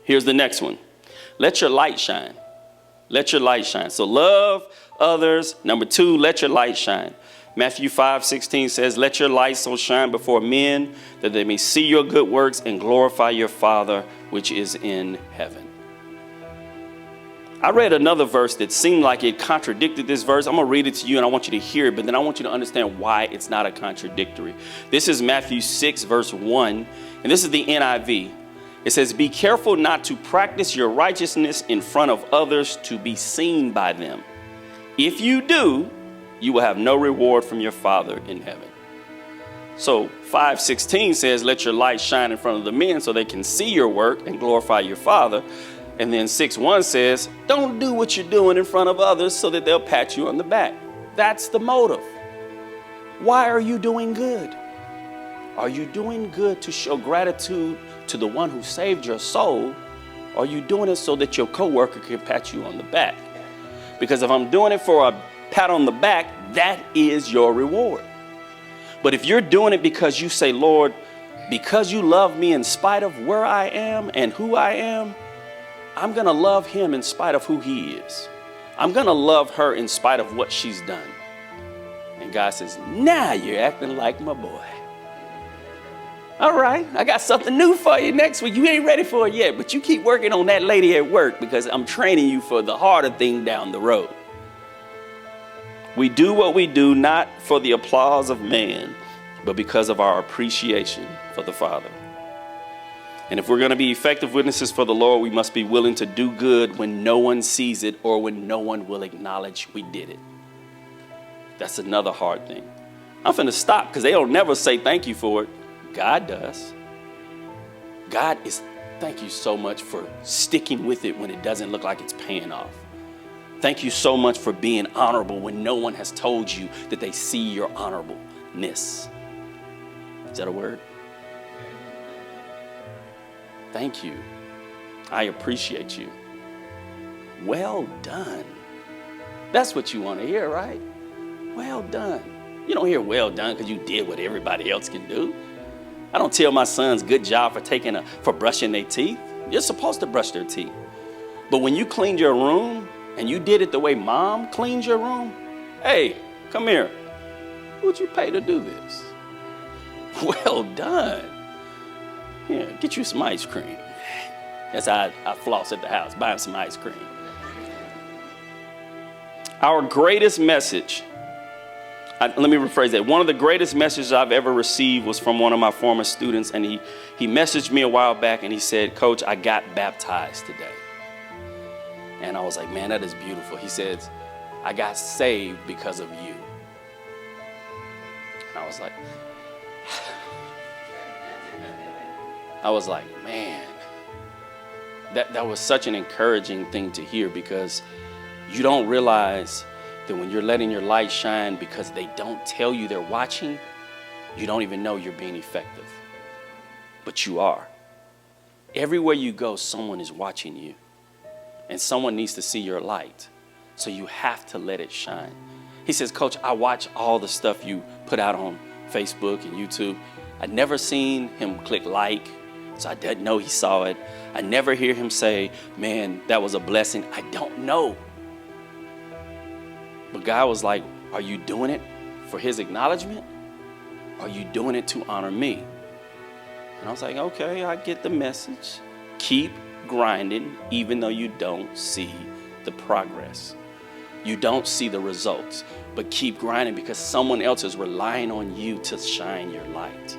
Here's the next one. Let your light shine. Let your light shine. So love others. Number 2, let your light shine. Matthew 5:16 says, let your light so shine before men that they may see your good works and glorify your Father which is in heaven. I read another verse that seemed like it contradicted this verse. I'm going to read it to you and I want you to hear it, but then I want you to understand why it's not a contradictory. This is Matthew 6 verse 1, and this is the NIV. It says, be careful not to practice your righteousness in front of others to be seen by them. If you do, you will have no reward from your Father in heaven. So 5:16 says, let your light shine in front of the men so they can see your work and glorify your Father. And then 6:1 says, don't do what you're doing in front of others so that they'll pat you on the back. That's the motive. Why are you doing good? Are you doing good to show gratitude to the one who saved your soul? Or are you doing it so that your coworker can pat you on the back? Because if I'm doing it for a pat on the back, that is your reward. But if you're doing it because you say, Lord, because you love me in spite of where I am and who I am, I'm going to love him in spite of who he is. I'm going to love her in spite of what she's done. And God says, now you're acting like my boy. All right, I got something new for you next week. You ain't ready for it yet, but you keep working on that lady at work because I'm training you for the harder thing down the road. We do what we do not for the applause of man, but because of our appreciation for the Father. And if we're going to be effective witnesses for the Lord, we must be willing to do good when no one sees it or when no one will acknowledge we did it. That's another hard thing. I'm finna stop because they'll never say thank you for it. God does. God is, thank you so much for sticking with it when it doesn't look like it's paying off. Thank you so much for being honorable when no one has told you that they see your honorableness. Is that a word? Thank you. I appreciate you. Well done. That's what you want to hear, right? Well done. You don't hear well done because you did what everybody else can do. I don't tell my sons good job for brushing their teeth. You're supposed to brush their teeth. But when you cleaned your room and you did it the way mom cleans your room, hey, come here. Who'd you pay to do this? Well done. Yeah, get you some ice cream. That's how I floss at the house, buying some ice cream. Our greatest message, let me rephrase that. One of the greatest messages I've ever received was from one of my former students, and he messaged me a while back and he said, Coach, I got baptized today. And I was like, man, that is beautiful. He says, I got saved because of you. And I was like, man, that was such an encouraging thing to hear, because you don't realize that when you're letting your light shine because they don't tell you they're watching, you don't even know you're being effective. But you are. Everywhere you go, someone is watching you. And someone needs to see your light. So you have to let it shine. He says, Coach, I watch all the stuff you put out on Facebook and YouTube. I never seen him click like, so I didn't know he saw it. I never hear him say, man, that was a blessing. I don't know. But God was like, are you doing it for his acknowledgement? Or are you doing it to honor me? And I was like, okay, I get the message. Keep grinding, even though you don't see the progress. You don't see the results, but keep grinding because someone else is relying on you to shine your light.